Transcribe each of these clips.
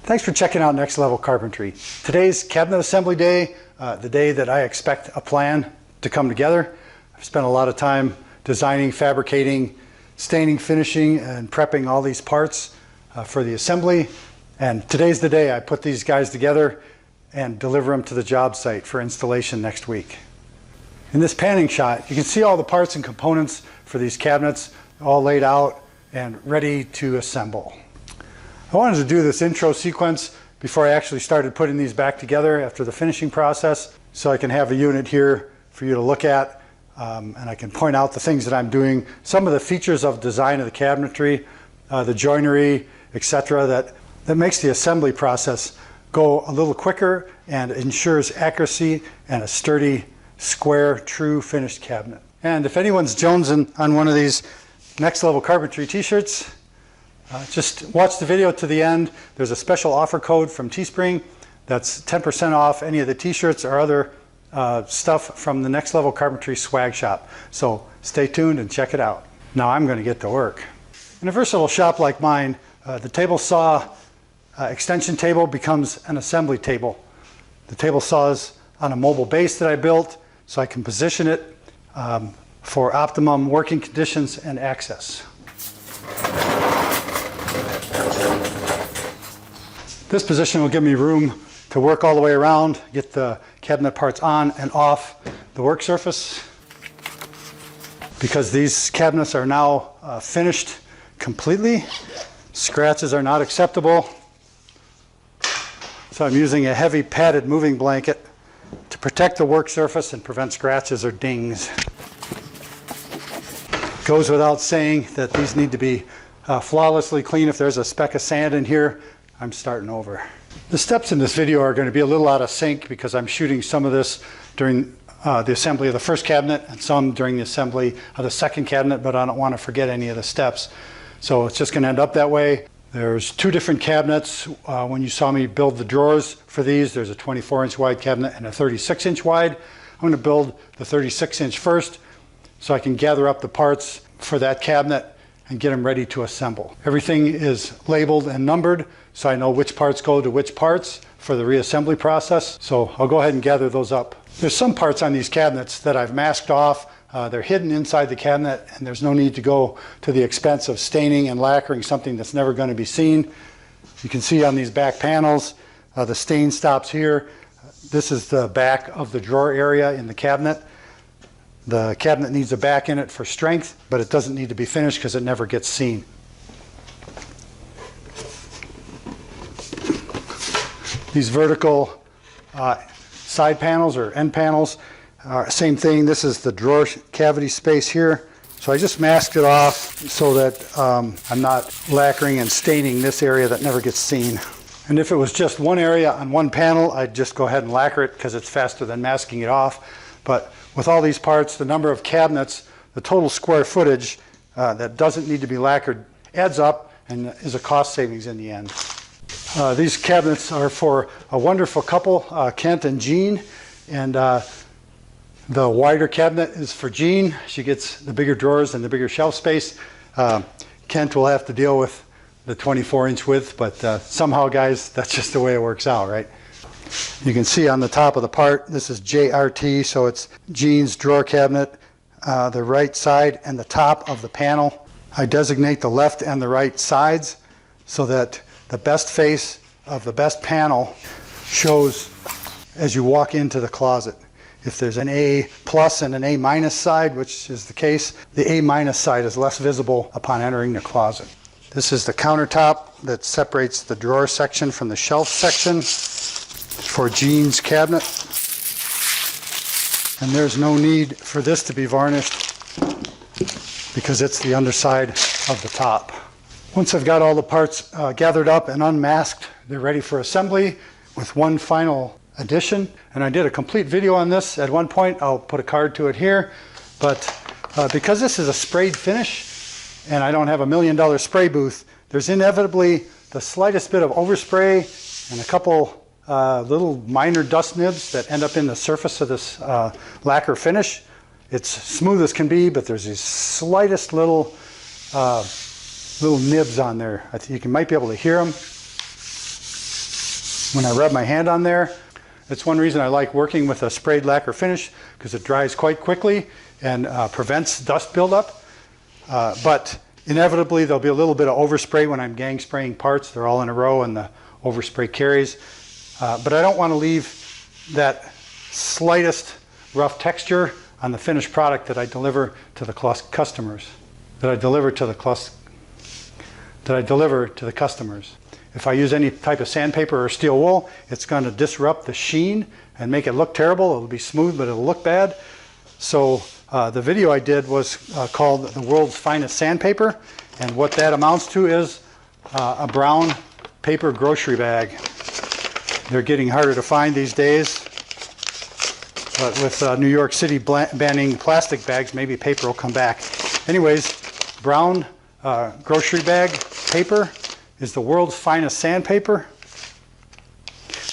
Thanks for checking out Next Level Carpentry. Today's cabinet assembly day, the day that I expect a plan to come together. I've spent a lot of time designing, fabricating, staining, finishing, and prepping all these parts for the assembly. And today's the day I put these guys together and deliver them to the job site for installation next week. In this panning shot, you can see all the parts and components for these cabinets all laid out and ready to assemble. I wanted to do this intro sequence before I actually started putting these back together after the finishing process, so I can have a unit here for you to look at, and I can point out the things that I'm doing, some of the features of design of the cabinetry, the joinery, etc., that makes the assembly process go a little quicker and ensures accuracy and a sturdy, square, true finished cabinet. And if anyone's jonesing on one of these Next Level Carpentry t-shirts, just watch the video to the end. There's a special offer code from TeeSpring that's 10% off any of the t-shirts or other stuff from the Next Level Carpentry swag shop. So stay tuned and check it out. Now I'm going to get to work. In a versatile shop like mine, the table saw extension table becomes an assembly table. The table saw is on a mobile base that I built so I can position it for optimum working conditions and access. This position will give me room to work all the way around, get the cabinet parts on and off the work surface. Because these cabinets are now finished completely, scratches are not acceptable. So I'm using a heavy padded moving blanket to protect the work surface and prevent scratches or dings. Goes without saying that these need to be flawlessly clean. If there's a speck of sand in here, I'm starting over. The steps in this video are going to be a little out of sync because I'm shooting some of this during the assembly of the first cabinet and some during the assembly of the second cabinet, but I don't want to forget any of the steps. So it's just going to end up that way. There's two different cabinets. When you saw me build the drawers for these, there's a 24-inch wide cabinet and a 36-inch wide. I'm going to build the 36-inch first so I can gather up the parts for that cabinet and get them ready to assemble. Everything is labeled and numbered so I know which parts go to which parts for the reassembly process. So I'll go ahead and gather those up. There's some parts on these cabinets that I've masked off. They're hidden inside the cabinet and there's no need to go to the expense of staining and lacquering something that's never going to be seen. You can see on these back panels, the stain stops here. This is the back of the drawer area in the cabinet. The cabinet needs a back in it for strength, but it doesn't need to be finished because it never gets seen. These vertical side panels or end panels are same thing. This is the drawer cavity space here. So I just masked it off so that I'm not lacquering and staining this area that never gets seen. And if it was just one area on one panel, I'd just go ahead and lacquer it because it's faster than masking it off. But with all these parts, the number of cabinets, the total square footage that doesn't need to be lacquered adds up and is a cost savings in the end. These cabinets are for a wonderful couple, Kent and Jean, and the wider cabinet is for Jean. She gets the bigger drawers and the bigger shelf space. Kent will have to deal with the 24-inch width, but somehow, guys, that's just the way it works out, right? You can see on the top of the part, this is JRT, so it's Jean's drawer cabinet, the right side and the top of the panel. I designate the left and the right sides so that the best face of the best panel shows as you walk into the closet. If there's an A plus and an A minus side, which is the case, the A minus side is less visible upon entering the closet. This is the countertop that separates the drawer section from the shelf section for Jean's cabinet. And there's no need for this to be varnished because it's the underside of the top. Once I've got all the parts gathered up and unmasked, they're ready for assembly with one final addition. And I did a complete video on this at one point. I'll put a card to it here. But because this is a sprayed finish and I don't have $1 million spray booth, there's inevitably the slightest bit of overspray and a couple little minor dust nibs that end up in the surface of this lacquer finish. It's smooth as can be, but there's these slightest little nibs on there. I think you might be able to hear them. when I rub my hand on there. That's one reason I like working with a sprayed lacquer finish, because it dries quite quickly and prevents dust buildup. But inevitably there'll be a little bit of overspray when I'm gang spraying parts. They're all in a row and the overspray carries. But I don't want to leave that slightest rough texture on the finished product that I deliver to the customers. If I use any type of sandpaper or steel wool, it's going to disrupt the sheen and make it look terrible. It'll be smooth, but it'll look bad. So the video I did was called The World's Finest Sandpaper, and what that amounts to is a brown paper grocery bag. They're getting harder to find these days, but with New York City banning plastic bags, maybe paper will come back. Anyways, brown grocery bag paper is the world's finest sandpaper,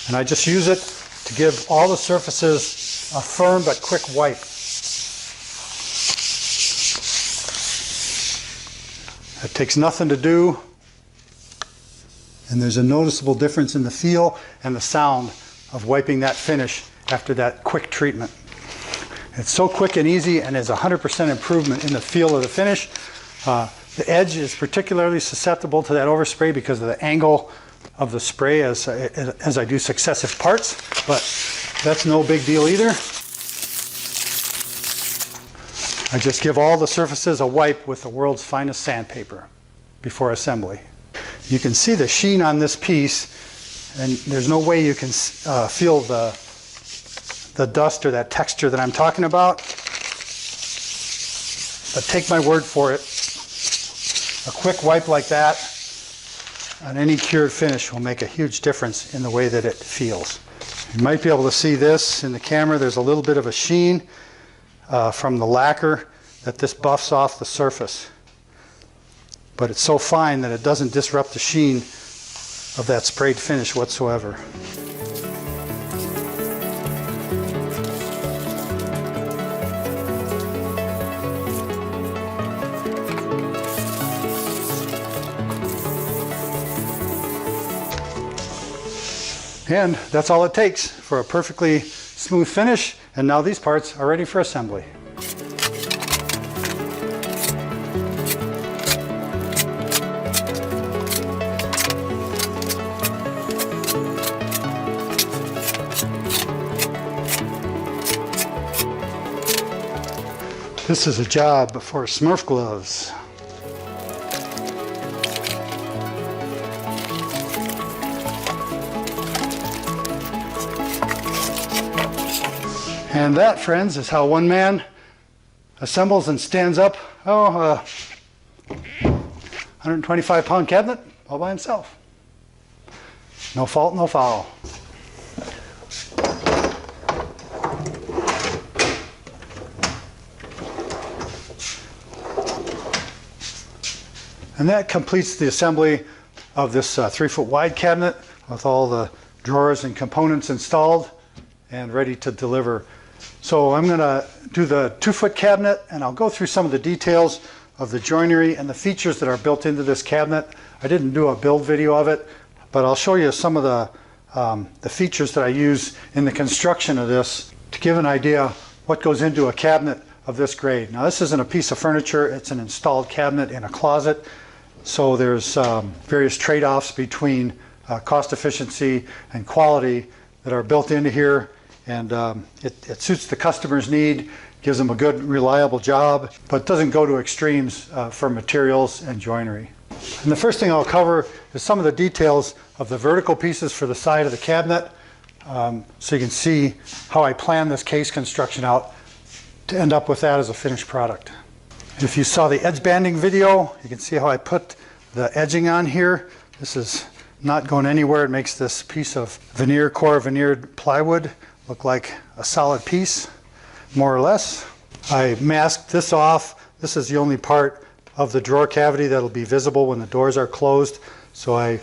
and I just use it to give all the surfaces a firm but quick wipe. It takes nothing to do, and there's a noticeable difference in the feel and the sound of wiping that finish after that quick treatment. It's so quick and easy, and is 100% improvement in the feel of the finish. The edge is particularly susceptible to that overspray because of the angle of the spray as I do successive parts, but that's no big deal either. I just give all the surfaces a wipe with the world's finest sandpaper before assembly. You can see the sheen on this piece, and there's no way you can feel the dust or that texture that I'm talking about. But take my word for it, a quick wipe like that on any cured finish will make a huge difference in the way that it feels. You might be able to see this in the camera. There's a little bit of a sheen from the lacquer that this buffs off the surface. But it's so fine that it doesn't disrupt the sheen of that sprayed finish whatsoever. And that's all it takes for a perfectly smooth finish. And now these parts are ready for assembly. This is a job for Smurf gloves. And that, friends, is how one man assembles and stands up 125-pound cabinet all by himself. No fault, no foul. And that completes the assembly of this 3-foot wide cabinet with all the drawers and components installed and ready to deliver. So I'm going to do the 2-foot cabinet, and I'll go through some of the details of the joinery and the features that are built into this cabinet. I didn't do a build video of it, but I'll show you some of the features that I use in the construction of this to give an idea what goes into a cabinet of this grade. Now, this isn't a piece of furniture, it's an installed cabinet in a closet. So there's various trade-offs between cost efficiency and quality that are built into here. And it suits the customer's need, gives them a good, reliable job, but doesn't go to extremes for materials and joinery. And the first thing I'll cover is some of the details of the vertical pieces for the side of the cabinet, so you can see how I plan this case construction out to end up with that as a finished product. If you saw the edge banding video, you can see how I put the edging on here. This is not going anywhere. It makes this piece of core veneered plywood look like a solid piece, more or less. I masked this off. This is the only part of the drawer cavity that'll be visible when the doors are closed. So I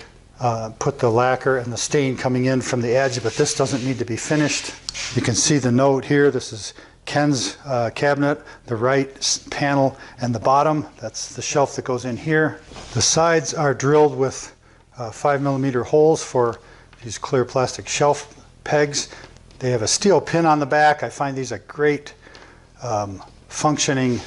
put the lacquer and the stain coming in from the edge, but this doesn't need to be finished. You can see the note here. This is Ken's cabinet, the right panel and the bottom. That's the shelf that goes in here. The sides are drilled with 5mm holes for these clear plastic shelf pegs. They have a steel pin on the back. I find these a great functioning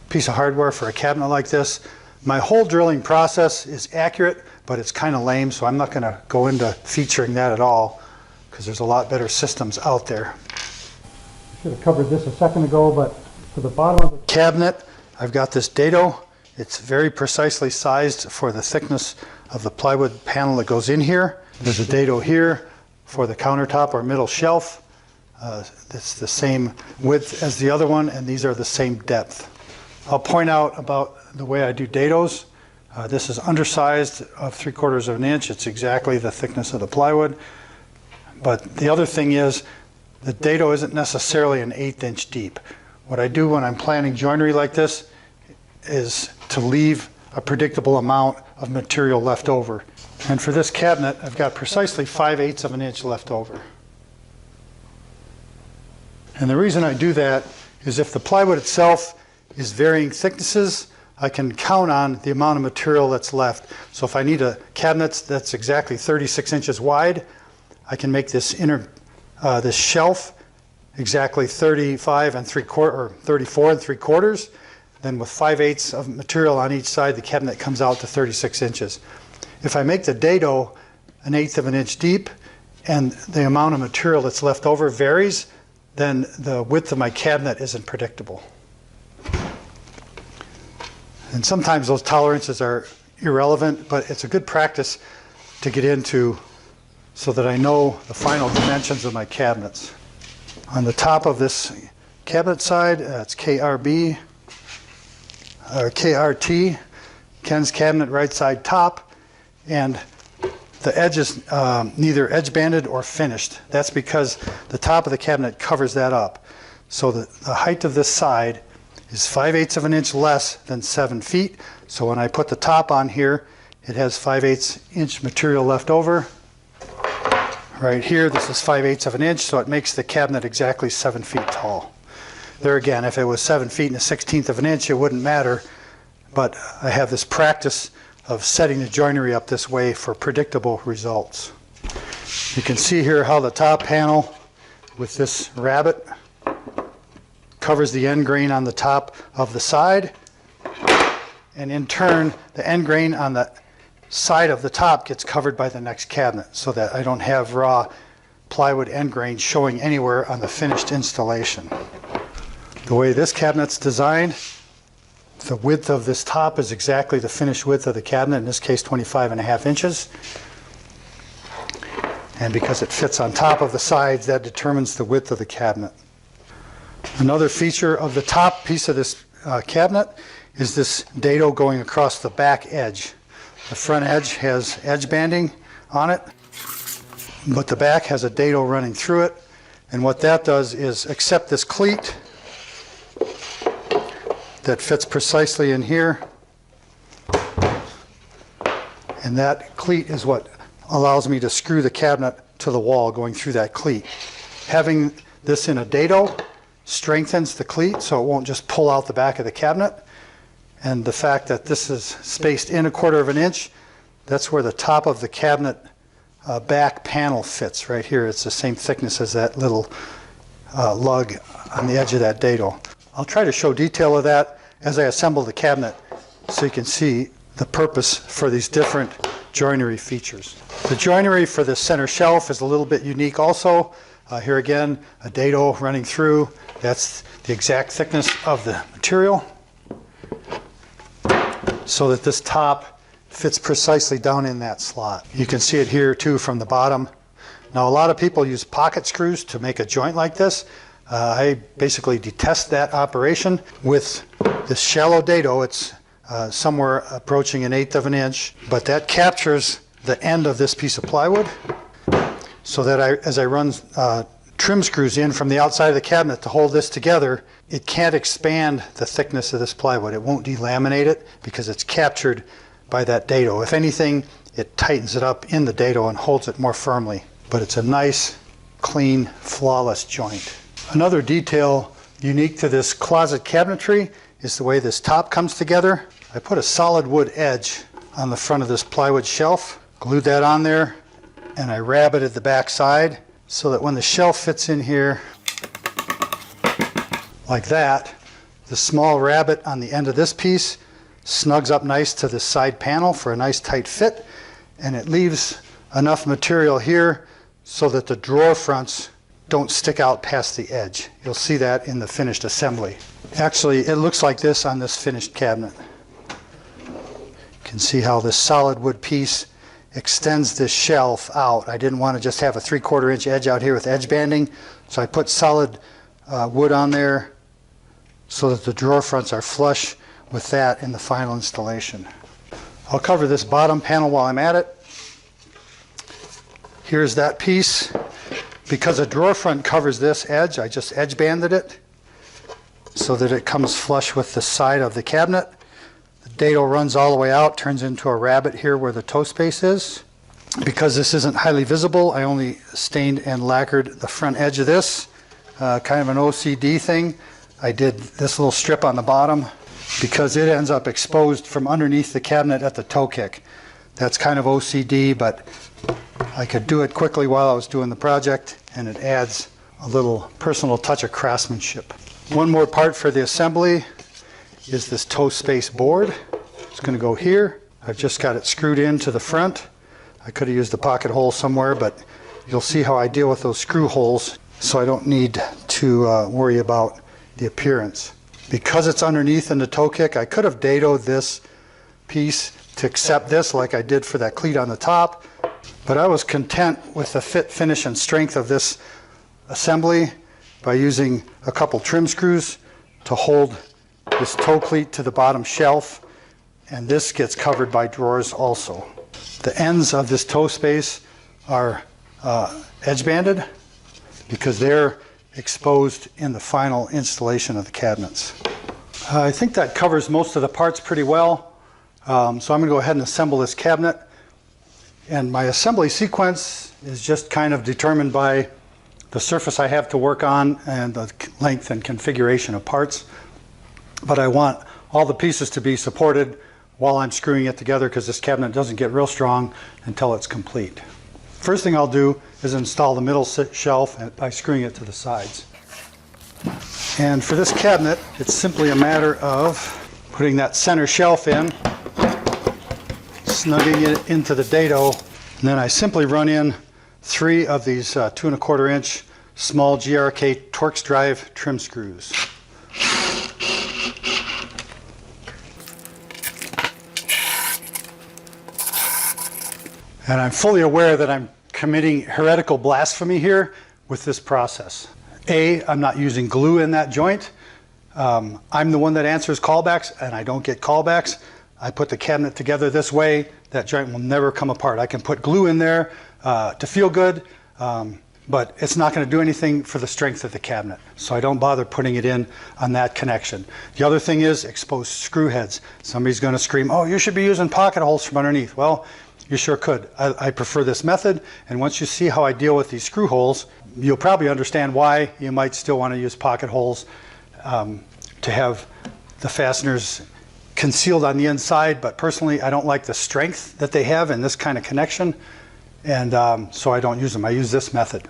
piece of hardware for a cabinet like this. My hole drilling process is accurate, but it's kind of lame, so I'm not going to go into featuring that at all because there's a lot better systems out there. I should have covered this a second ago, but for the bottom of the cabinet, I've got this dado. It's very precisely sized for the thickness of the plywood panel that goes in here. There's a dado here for the countertop or middle shelf. It's the same width as the other one, and these are the same depth. I'll point out about the way I do dados. This is undersized of 3/4 of an inch. It's exactly the thickness of the plywood. But the other thing is, the dado isn't necessarily an 1/8 inch deep. What I do when I'm planning joinery like this is to leave a predictable amount of material left over. And for this cabinet, I've got precisely 5/8 of an inch left over. And the reason I do that is if the plywood itself is varying thicknesses, I can count on the amount of material that's left. So if I need a cabinet that's exactly 36 inches wide, I can make this this shelf exactly 35 3/4 or 34 3/4. Then with 5/8 of material on each side, the cabinet comes out to 36 inches. If I make the dado 1/8 of an inch deep and the amount of material that's left over varies, then the width of my cabinet isn't predictable. And sometimes those tolerances are irrelevant, but it's a good practice to get into so that I know the final dimensions of my cabinets. On the top of this cabinet side, it's KRB, or KRT, Ken's cabinet right side top, and the edge is neither edge banded or finished. That's because the top of the cabinet covers that up. So the height of this side is 5/8 of an inch less than 7 feet. So when I put the top on here, it has 5/8 inch material left over. Right here, this is 5/8 of an inch, so it makes the cabinet exactly 7 feet tall. There again, if it was 7 feet and 1/16 of an inch, it wouldn't matter, but I have this practice of setting the joinery up this way for predictable results. You can see here how the top panel with this rabbet covers the end grain on the top of the side, and in turn the end grain on the side of the top gets covered by the next cabinet so that I don't have raw plywood end grain showing anywhere on the finished installation. The way this cabinet's designed, the width of this top is exactly the finished width of the cabinet, in this case 25.5 inches. And because it fits on top of the sides, that determines the width of the cabinet. Another feature of the top piece of this cabinet is this dado going across the back edge. The front edge has edge banding on it, but the back has a dado running through it. And what that does is accept this cleat that fits precisely in here. And that cleat is what allows me to screw the cabinet to the wall going through that cleat. Having this in a dado strengthens the cleat so it won't just pull out the back of the cabinet. And the fact that this is spaced in 1/4 of an inch, that's where the top of the cabinet back panel fits right here. It's the same thickness as that little lug on the edge of that dado. I'll try to show detail of that as I assemble the cabinet so you can see the purpose for these different joinery features. The joinery for the center shelf is a little bit unique also. Here again, a dado running through. That's the exact thickness of the material, so that this top fits precisely down in that slot. You can see it here too from the bottom. Now a lot of people use pocket screws to make a joint like this. I basically detest that operation. With this shallow dado, it's somewhere approaching 1/8 of an inch, but that captures the end of this piece of plywood so that as I run trim screws in from the outside of the cabinet to hold this together, it can't expand the thickness of this plywood. It won't delaminate it because it's captured by that dado. If anything, it tightens it up in the dado and holds it more firmly. But it's a nice, clean, flawless joint. Another detail unique to this closet cabinetry is the way this top comes together. I put a solid wood edge on the front of this plywood shelf, glued that on there, and I rabbited the back side so that when the shelf fits in here like that, the small rabbet on the end of this piece snugs up nice to the side panel for a nice tight fit, and it leaves enough material here so that the drawer fronts don't stick out past the edge. You'll see that in the finished assembly. Actually, it looks like this on this finished cabinet. You can see how this solid wood piece extends this shelf out. I didn't want to just have a 3/4 inch edge out here with edge banding, so I put solid wood on there so that the drawer fronts are flush with that in the final installation. I'll cover this bottom panel while I'm at it. Here's that piece. Because a drawer front covers this edge, I just edge banded it so that it comes flush with the side of the cabinet. The dado runs all the way out, turns into a rabbet here where the toe space is. Because this isn't highly visible, I only stained and lacquered the front edge of this. Kind of an OCD thing. I did this little strip on the bottom because it ends up exposed from underneath the cabinet at the toe kick. That's kind of OCD, but I could do it quickly while I was doing the project, and it adds a little personal touch of craftsmanship. One more part for the assembly is this toe space board. It's going to go here. I've just got it screwed into the front. I could have used a pocket hole somewhere, but you'll see how I deal with those screw holes, so I don't need to worry about the appearance. Because it's underneath in the toe kick, I could have dadoed this piece to accept this like I did for that cleat on the top, but I was content with the fit, finish, and strength of this assembly by using a couple trim screws to hold this toe cleat to the bottom shelf, and this gets covered by drawers also. The ends of this toe space are edge banded because they're exposed in the final installation of the cabinets. I think that covers most of the parts pretty well. So I'm going to go ahead and assemble this cabinet. And my assembly sequence is just kind of determined by the surface I have to work on and the length and configuration of parts. But I want all the pieces to be supported while I'm screwing it together because this cabinet doesn't get real strong until it's complete. First thing I'll do is install the middle shelf by screwing it to the sides. And for this cabinet, it's simply a matter of putting that center shelf in, snugging it into the dado, and then I simply run in 3 of these 2 1/4 inch small GRK Torx drive trim screws. And I'm fully aware that I'm committing heretical blasphemy here with this process. A, I'm not using glue in that joint. I'm the one that answers callbacks, and I don't get callbacks. I put the cabinet together this way, that joint will never come apart. I can put glue in there to feel good, but it's not going to do anything for the strength of the cabinet. So I don't bother putting it in on that connection. The other thing is exposed screw heads. Somebody's going to scream, oh, you should be using pocket holes from underneath. Well, you sure could. I prefer this method, and once you see how I deal with these screw holes, you'll probably understand why you might still want to use pocket holes to have the fasteners concealed on the inside, but personally I don't like the strength that they have in this kind of connection, and so I don't use them. I use this method.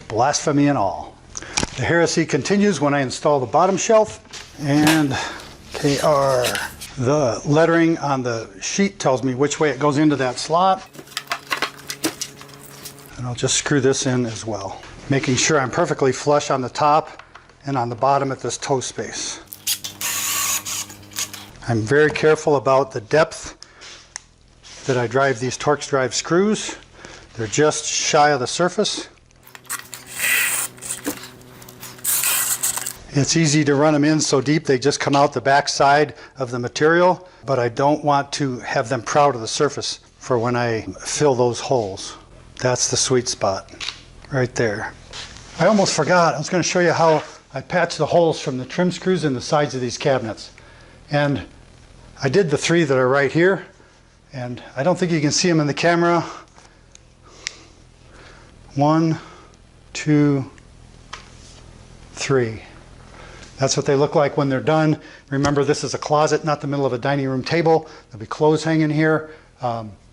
Blasphemy and all. The heresy continues when I install the bottom shelf, and the lettering on the sheet tells me which way it goes into that slot. And I'll just screw this in as well, making sure I'm perfectly flush on the top and on the bottom at this toe space. I'm very careful about the depth that I drive these Torx drive screws. They're just shy of the surface. It's easy to run them in so deep they just come out the back side of the material, but I don't want to have them proud of the surface for when I fill those holes. That's the sweet spot right there. I almost forgot, I was going to show you how I patch the holes from the trim screws in the sides of these cabinets. And I did the 3 that are right here, and I don't think you can see them in the camera. 1, 2, 3. That's what they look like when they're done. Remember, this is a closet, not the middle of a dining room table. There'll be clothes hanging here.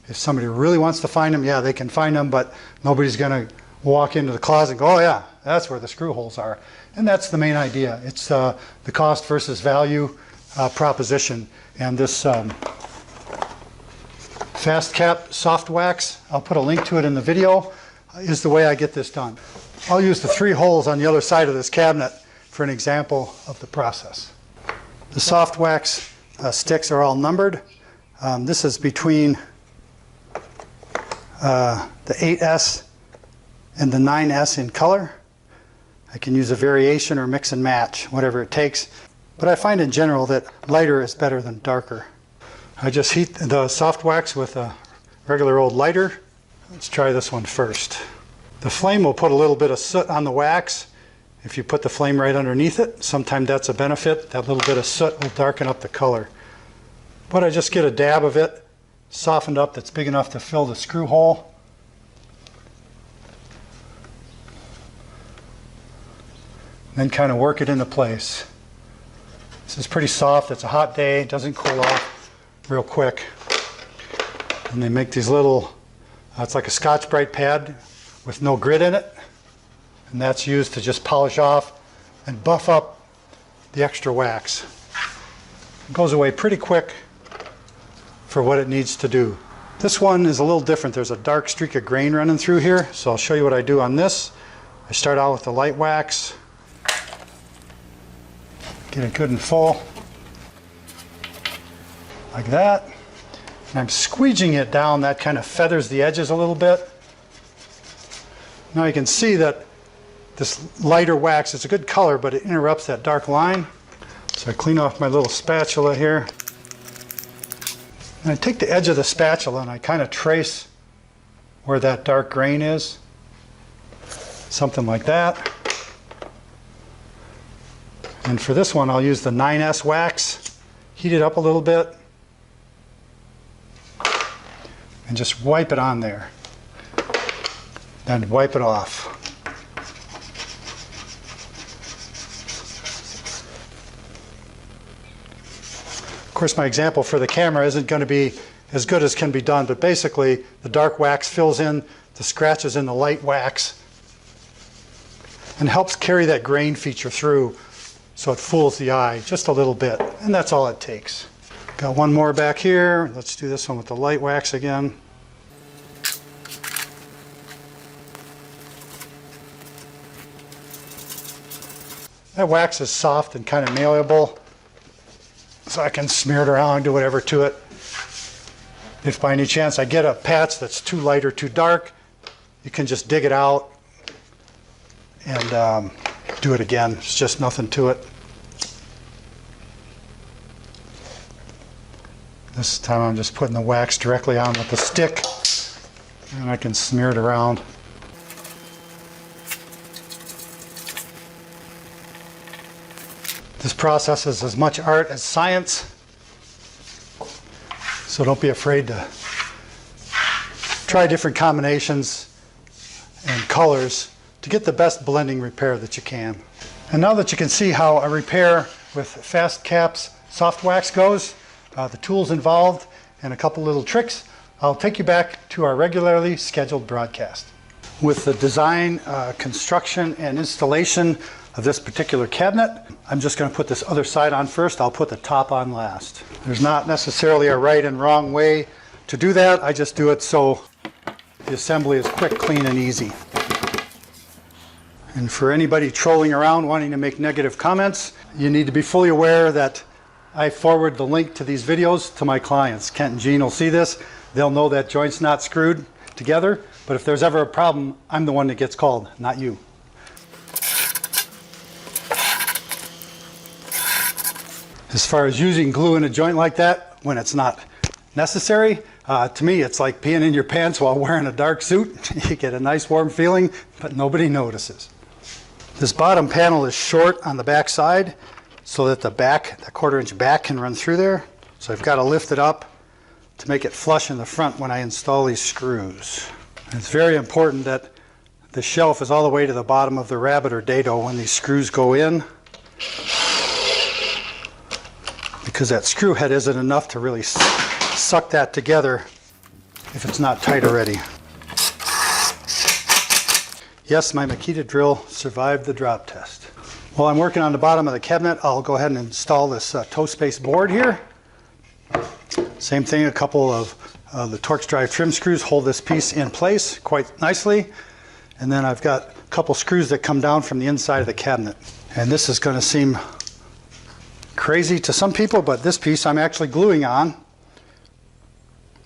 If somebody really wants to find them, yeah, they can find them, but nobody's going to walk into the closet and go, oh yeah, that's where the screw holes are. And that's the main idea. It's the cost versus value proposition. And this fast cap soft wax, I'll put a link to it in the video, is the way I get this done. I'll use the 3 holes on the other side of this cabinet for an example of the process. The soft wax sticks are all numbered. This is between the 8S and the 9S in color. I can use a variation or mix and match, whatever it takes. But I find in general that lighter is better than darker. I just heat the soft wax with a regular old lighter. Let's try this one first. The flame will put a little bit of soot on the wax. If you put the flame right underneath it, sometimes that's a benefit. That little bit of soot will darken up the color. But I just get a dab of it, softened up, that's big enough to fill the screw hole. Then kind of work it into place. This is pretty soft. It's a hot day. It doesn't cool off real quick. And they make these little, it's like a Scotch-Brite pad with no grit in it. And that's used to just polish off and buff up the extra wax. It goes away pretty quick for what it needs to do. This one is a little different. There's a dark streak of grain running through here. So I'll show you what I do on this. I start out with the light wax. Get it good and full, like that. And I'm squeegeeing it down. That kind of feathers the edges a little bit. Now you can see that this lighter wax is a good color, but it interrupts that dark line. So I clean off my little spatula here. And I take the edge of the spatula and I kind of trace where that dark grain is. Something like that. And for this one, I'll use the 9S wax, heat it up a little bit, and just wipe it on there. Then wipe it off. Of course, my example for the camera isn't going to be as good as can be done, but basically the dark wax fills in the scratches in the light wax and helps carry that grain feature through. So it fools the eye just a little bit, and that's all it takes. Got one more back here. Let's do this one with the light wax again. That wax is soft and kind of malleable, so I can smear it around, do whatever to it. If by any chance I get a patch that's too light or too dark, you can just dig it out and do it again. It's just nothing to it. This time I'm just putting the wax directly on with the stick, and I can smear it around. This process is as much art as science, so don't be afraid to try different combinations and colors to get the best blending repair that you can. And now that you can see how a repair with Fast Cap's soft wax goes, the tools involved, and a couple little tricks, I'll take you back to our regularly scheduled broadcast. With the design, construction, and installation of this particular cabinet, I'm just going to put this other side on first. I'll put the top on last. There's not necessarily a right and wrong way to do that. I just do it so the assembly is quick, clean, and easy. And for anybody trolling around wanting to make negative comments, you need to be fully aware that I forward the link to these videos to my clients. Kent and Jean will see this. They'll know that joint's not screwed together, but if there's ever a problem, I'm the one that gets called, not you. As far as using glue in a joint like that, when it's not necessary, to me it's like peeing in your pants while wearing a dark suit. You get a nice warm feeling, but nobody notices. This bottom panel is short on the back side, so that the back, the 1/4 inch back, can run through there. So I've got to lift it up to make it flush in the front when I install these screws. And it's very important that the shelf is all the way to the bottom of the rabbet or dado when these screws go in, because that screw head isn't enough to really suck that together if it's not tight already. Yes, my Makita drill survived the drop test. While I'm working on the bottom of the cabinet, I'll go ahead and install this toe space board here. Same thing, a couple of the Torx drive trim screws hold this piece in place quite nicely. And then I've got a couple screws that come down from the inside of the cabinet. And this is going to seem crazy to some people, but this piece I'm actually gluing on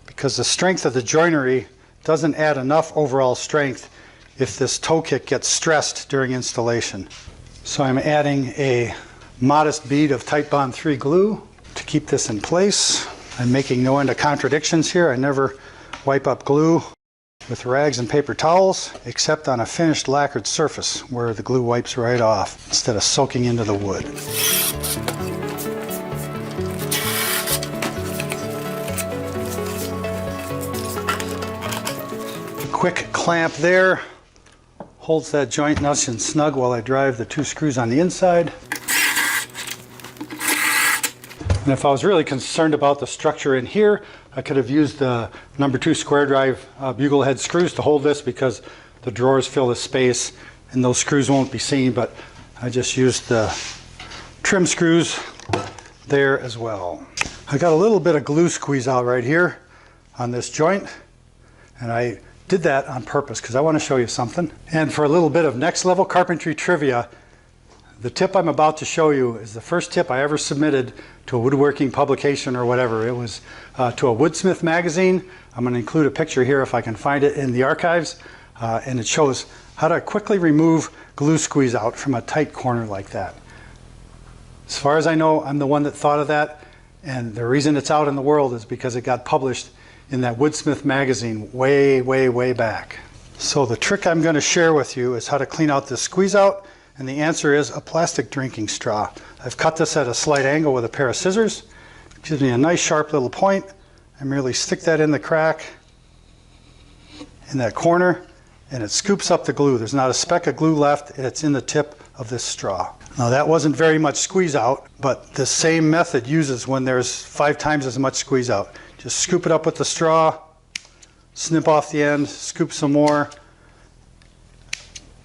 because the strength of the joinery doesn't add enough overall strength if this toe kick gets stressed during installation. So I'm adding a modest bead of Titebond 3 glue to keep this in place. I'm making no end of contradictions here. I never wipe up glue with rags and paper towels, except on a finished lacquered surface where the glue wipes right off instead of soaking into the wood. A quick clamp there holds that joint nice and snug while I drive the two screws on the inside. And if I was really concerned about the structure in here, I could have used the number 2 square drive bugle head screws to hold this because the drawers fill the space and those screws won't be seen, but I just used the trim screws there as well. I got a little bit of glue squeeze out right here on this joint, and I did that on purpose because I want to show you something. And for a little bit of Next Level Carpentry trivia, the tip I'm about to show you is the first tip I ever submitted to a woodworking publication or whatever. It was to a Woodsmith magazine. I'm going to include a picture here if I can find it in the archives. And it shows how to quickly remove glue squeeze out from a tight corner like that. As far as I know, I'm the one that thought of that. And the reason it's out in the world is because it got published in that Woodsmith magazine way, way, way back. So the trick I'm going to share with you is how to clean out this squeeze out. And the answer is a plastic drinking straw. I've cut this at a slight angle with a pair of scissors. It gives me a nice sharp little point. I merely stick that in the crack in that corner and it scoops up the glue. There's not a speck of glue left. It's in the tip of this straw. Now that wasn't very much squeeze out, but the same method uses when there's 5 times as much squeeze out. Just scoop it up with the straw, snip off the end, scoop some more.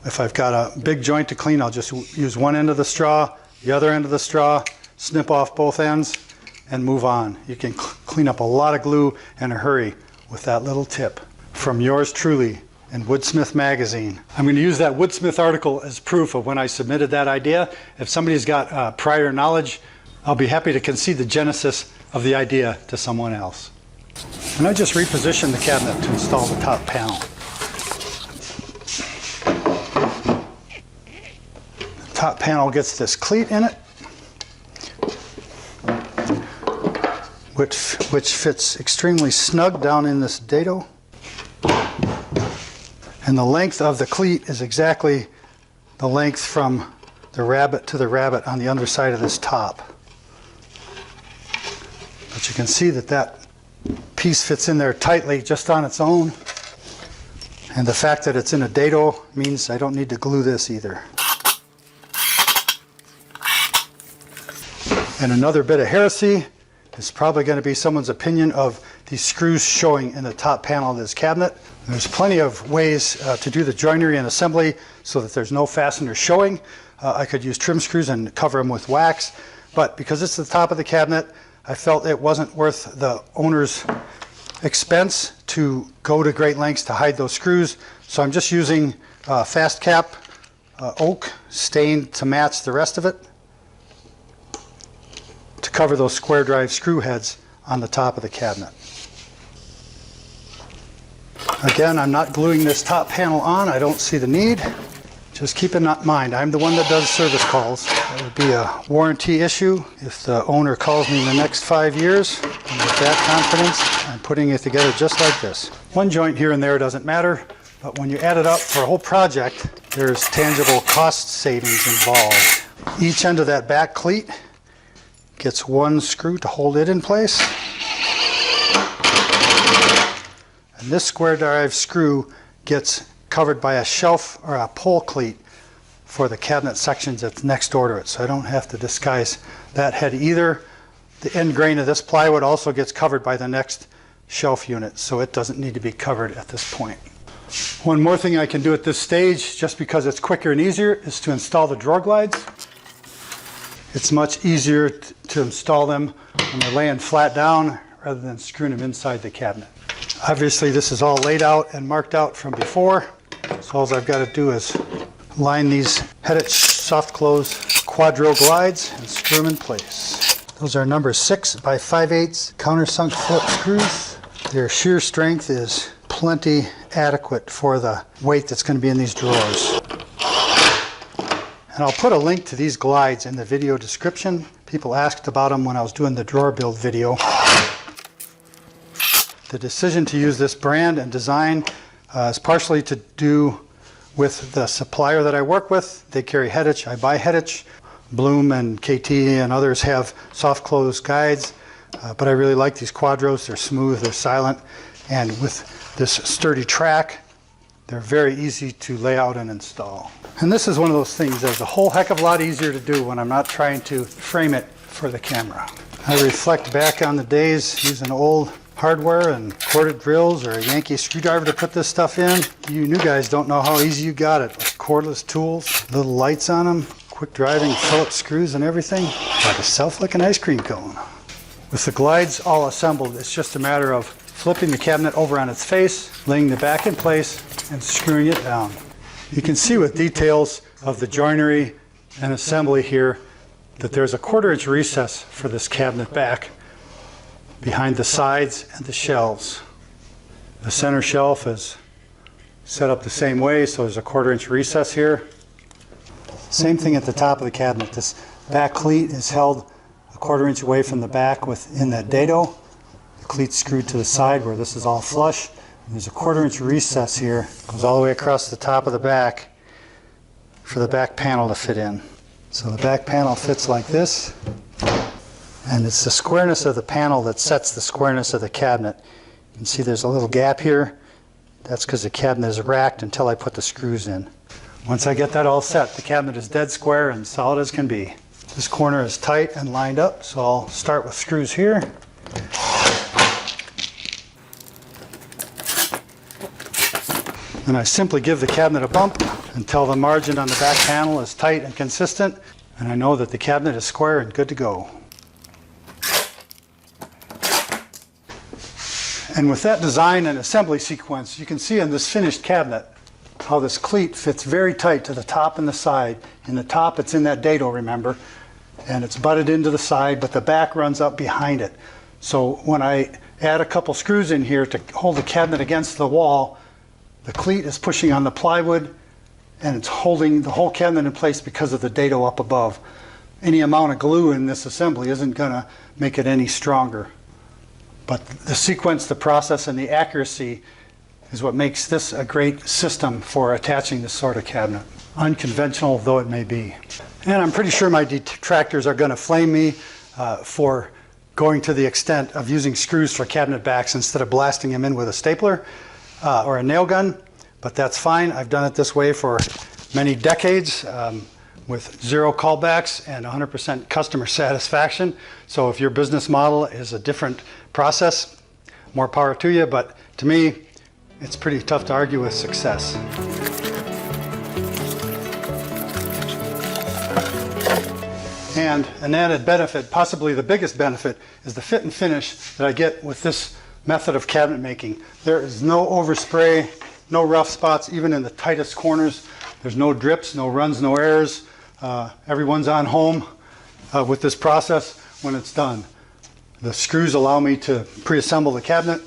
If I've got a big joint to clean, I'll just use one end of the straw, the other end of the straw, snip off both ends, and move on. You can clean up a lot of glue in a hurry with that little tip. From yours truly in Woodsmith magazine. I'm going to use that Woodsmith article as proof of when I submitted that idea. If somebody's got prior knowledge, I'll be happy to concede the genesis of the idea to someone else. And I just repositioned the cabinet to install the top panel. The top panel gets this cleat in it, which fits extremely snug down in this dado. And the length of the cleat is exactly the length from the rabbet to the rabbet on the underside of this top. But you can see that that piece fits in there tightly just on its own. And the fact that it's in a dado means I don't need to glue this either. And another bit of heresy is probably going to be someone's opinion of these screws showing in the top panel of this cabinet. There's plenty of ways to do the joinery and assembly so that there's no fasteners showing. I could use trim screws and cover them with wax, but because it's the top of the cabinet, I felt it wasn't worth the owner's expense to go to great lengths to hide those screws. So I'm just using fast cap oak stained to match the rest of it to cover those square drive screw heads on the top of the cabinet. Again, I'm not gluing this top panel on. I don't see the need. Just keep in mind, I'm the one that does service calls. That would be a warranty issue if the owner calls me in the next 5 years. And with that confidence, I'm putting it together just like this. One joint here and there doesn't matter, but when you add it up for a whole project, there's tangible cost savings involved. Each end of that back cleat gets one screw to hold it in place. And this square drive screw gets covered by a shelf or a pole cleat for the cabinet sections that's next door to it. So I don't have to disguise that head either. The end grain of this plywood also gets covered by the next shelf unit, so it doesn't need to be covered at this point. One more thing I can do at this stage, just because it's quicker and easier, is to install the drawer glides. It's much easier to install them when they're laying flat down rather than screwing them inside the cabinet. Obviously this is all laid out and marked out from before, so all I've got to do is line these headed soft close quadro glides and screw them in place. Those are number 6 by 5/8 countersunk Phillips screws. Their shear strength is plenty adequate for the weight that's going to be in these drawers. And I'll put a link to these glides in the video description. People asked about them when I was doing the drawer build video. The decision to use this brand and design is partially to do with the supplier that I work with. They carry Heddich, I buy Heddich. Bloom and KT and others have soft close guides, but I really like these quadros. They're smooth, they're silent, and with this sturdy track, they're very easy to lay out and install. And this is one of those things that's a whole heck of a lot easier to do when I'm not trying to frame it for the camera. I reflect back on the days using old hardware and corded drills or a Yankee screwdriver to put this stuff in. You new guys don't know how easy you got it. Like cordless tools, little lights on them, quick driving Phillips screws and everything, like a self-licking ice cream cone. With the glides all assembled, it's just a matter of flipping the cabinet over on its face, laying the back in place, and screwing it down. You can see with details of the joinery and assembly here that there's a 1/4 inch recess for this cabinet back behind the sides and the shelves. The center shelf is set up the same way, so there's a 1/4 inch recess here. Same thing at the top of the cabinet. This back cleat is held a 1/4 inch away from the back within that dado. The cleat's screwed to the side where this is all flush. And there's a 1/4 inch recess here, goes all the way across the top of the back for the back panel to fit in. So the back panel fits like this, and it's the squareness of the panel that sets the squareness of the cabinet. You can see there's a little gap here. That's because the cabinet is racked until I put the screws in. Once I get that all set, the cabinet is dead square and solid as can be. This corner is tight and lined up, so I'll start with screws here. And I simply give the cabinet a bump until the margin on the back panel is tight and consistent, and I know that the cabinet is square and good to go. And with that design and assembly sequence, you can see in this finished cabinet how this cleat fits very tight to the top and the side. In the top, it's in that dado, remember, and it's butted into the side, but the back runs up behind it. So when I add a couple screws in here to hold the cabinet against the wall, the cleat is pushing on the plywood, and it's holding the whole cabinet in place because of the dado up above. Any amount of glue in this assembly isn't going to make it any stronger. But the sequence, the process, and the accuracy is what makes this a great system for attaching this sort of cabinet, unconventional though it may be. And I'm pretty sure my detractors are going to flame me for going to the extent of using screws for cabinet backs instead of blasting them in with a stapler or a nail gun, but that's fine. I've done it this way for many decades with 0 callbacks and 100% customer satisfaction. So if your business model is a different process, more power to you, but to me, it's pretty tough to argue with success. And an added benefit, possibly the biggest benefit, is the fit and finish that I get with this method of cabinet making. There is no overspray, no rough spots, even in the tightest corners. There's no drips, no runs, no errors. Everyone's on home with this process when it's done. The screws allow me to pre-assemble the cabinet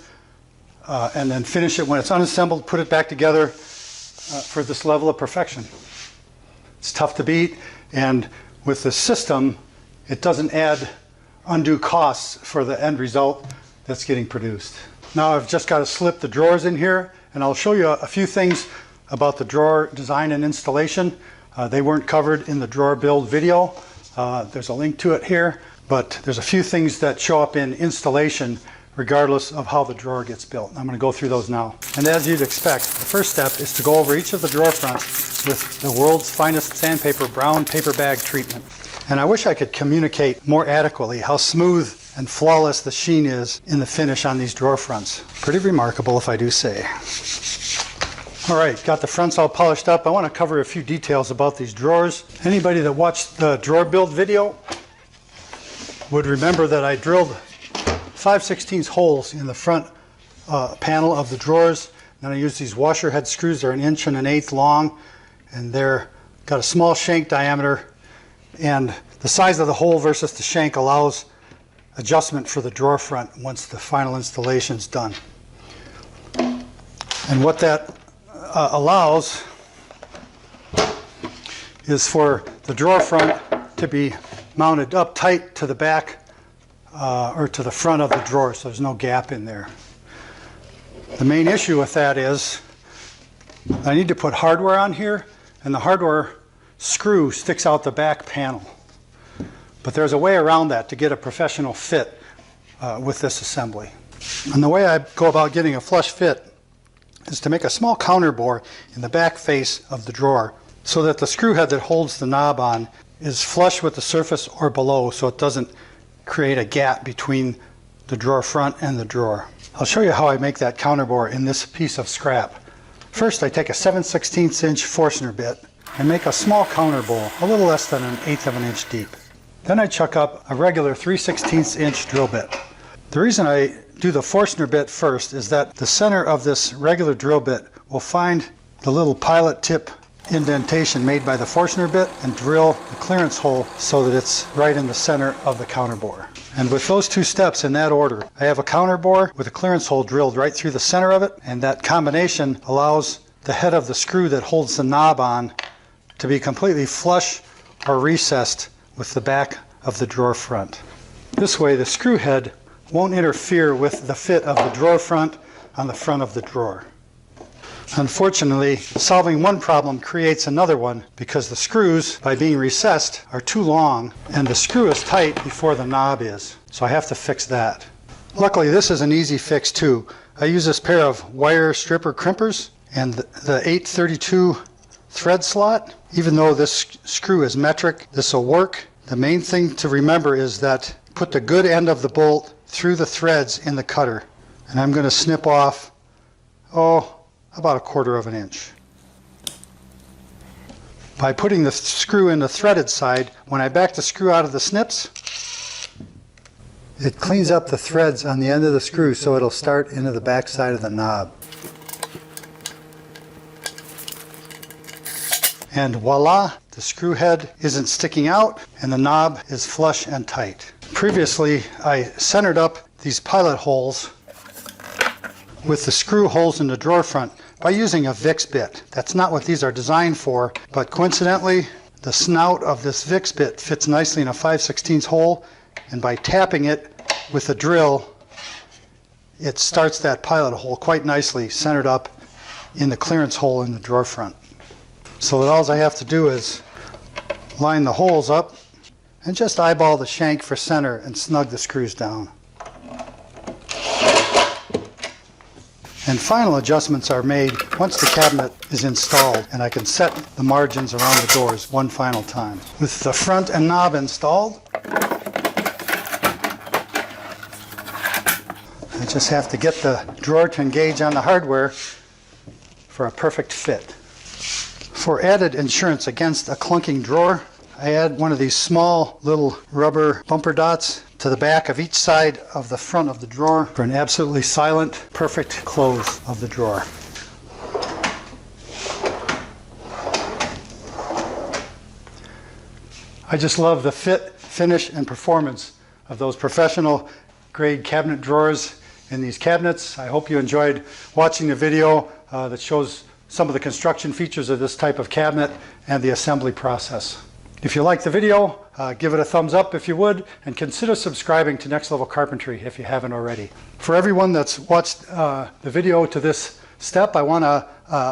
and then finish it when it's unassembled, put it back together for this level of perfection. It's tough to beat, and with the system, it doesn't add undue costs for the end result that's getting produced. Now I've just got to slip the drawers in here, and I'll show you a few things about the drawer design and installation. They weren't covered in the drawer build video. There's a link to it here, but there's a few things that show up in installation regardless of how the drawer gets built. I'm going to go through those now. And as you'd expect, the first step is to go over each of the drawer fronts with the world's finest sandpaper brown paper bag treatment. And I wish I could communicate more adequately how smooth and flawless the sheen is in the finish on these drawer fronts. Pretty remarkable, if I do say. All right, got the fronts all polished up. I want to cover a few details about these drawers. Anybody that watched the drawer build video would remember that I drilled 5/16 holes in the front panel of the drawers. Then I used these washer head screws. They're 1 1/8 long, and they're got a small shank diameter, and the size of the hole versus the shank allows adjustment for the drawer front once the final installation is done. And what that allows is for the drawer front to be mounted up tight to the back or to the front of the drawer, so there's no gap in there. The main issue with that is I need to put hardware on here, and the hardware screw sticks out the back panel. But there's a way around that to get a professional fit with this assembly. And the way I go about getting a flush fit is to make a small counter bore in the back face of the drawer so that the screw head that holds the knob on is flush with the surface or below, so it doesn't create a gap between the drawer front and the drawer. I'll show you how I make that counter bore in this piece of scrap. First, I take a 7/16 inch Forstner bit and make a small counter bore, a little less than 1/8 of an inch deep. Then I chuck up a regular 3/16 inch drill bit. The reason I do the Forstner bit first is that the center of this regular drill bit will find the little pilot tip indentation made by the Forstner bit and drill the clearance hole so that it's right in the center of the counter bore. And with those two steps in that order, I have a counter bore with a clearance hole drilled right through the center of it, and that combination allows the head of the screw that holds the knob on to be completely flush or recessed with the back of the drawer front. This way the screw head won't interfere with the fit of the drawer front on the front of the drawer. Unfortunately, solving one problem creates another one because the screws, by being recessed, are too long and the screw is tight before the knob is. So I have to fix that. Luckily, this is an easy fix too. I use this pair of wire stripper crimpers and the 832 thread slot. Even though this screw is metric, this will work. The main thing to remember is that put the good end of the bolt through the threads in the cutter. And I'm going to snip off, about 1/4 of an inch. By putting the screw in the threaded side, when I back the screw out of the snips, it cleans up the threads on the end of the screw so it'll start into the back side of the knob. And voila, the screw head isn't sticking out and the knob is flush and tight. Previously, I centered up these pilot holes with the screw holes in the drawer front by using a VIX bit. That's not what these are designed for, but coincidentally, the snout of this VIX bit fits nicely in a 5/16 hole, and by tapping it with a drill, it starts that pilot hole quite nicely, centered up in the clearance hole in the drawer front. So that all I have to do is line the holes up and just eyeball the shank for center and snug the screws down. And final adjustments are made once the cabinet is installed, and I can set the margins around the doors one final time. With the front and knob installed, I just have to get the drawer to engage on the hardware for a perfect fit. For added insurance against a clunking drawer, I add one of these small little rubber bumper dots to the back of each side of the front of the drawer for an absolutely silent, perfect close of the drawer. I just love the fit, finish, and performance of those professional grade cabinet drawers in these cabinets. I hope you enjoyed watching the video that shows some of the construction features of this type of cabinet and the assembly process. If you like the video, give it a thumbs up if you would, and consider subscribing to Next Level Carpentry if you haven't already. For everyone that's watched the video to this step, I want to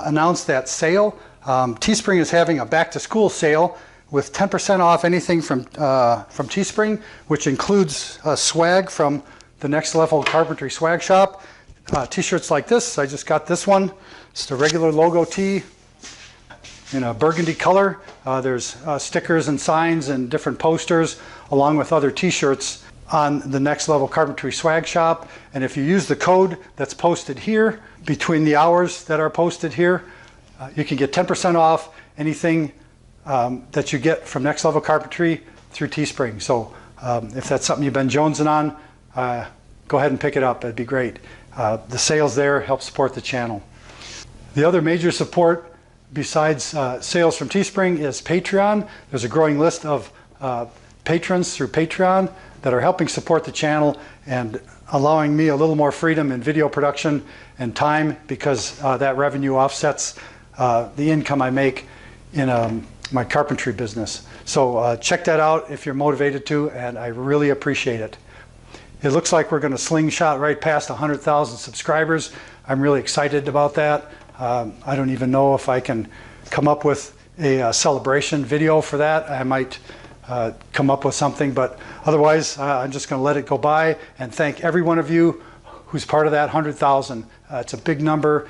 announce that sale. TeeSpring is having a back to school sale with 10% off anything from TeeSpring, which includes swag from the Next Level Carpentry swag shop. T-shirts like this. I just got this one. It's the regular logo tee in a burgundy color. There's stickers and signs and different posters along with other t-shirts. on the Next Level Carpentry swag shop. And if you use the code that's posted here, between the hours that are posted here, you can get 10% off anything that you get from Next Level Carpentry through TeeSpring. So if that's something you've been jonesing on, go ahead and pick it up. It'd be great. The sales there help support the channel. The other major support besides sales from TeeSpring is Patreon. There's a growing list of patrons through Patreon that are helping support the channel and allowing me a little more freedom in video production and time, because that revenue offsets the income I make in my carpentry business. So check that out if you're motivated to, and I really appreciate it. It looks like we're going to slingshot right past 100,000 subscribers. I'm really excited about that. I don't even know if I can come up with a celebration video for that. I might come up with something, but otherwise I'm just going to let it go by and thank every one of you who's part of that 100,000. It's a big number.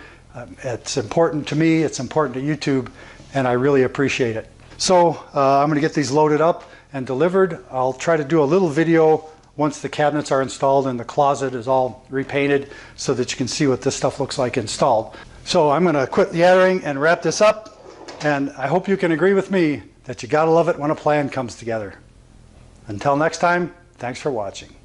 It's important to me, it's important to YouTube, and I really appreciate it. So I'm going to get these loaded up and delivered. I'll try to do a little video once the cabinets are installed and the closet is all repainted so that you can see what this stuff looks like installed. So I'm going to quit yammering and wrap this up, and I hope you can agree with me that you gotta love it when a plan comes together. Until next time, thanks for watching.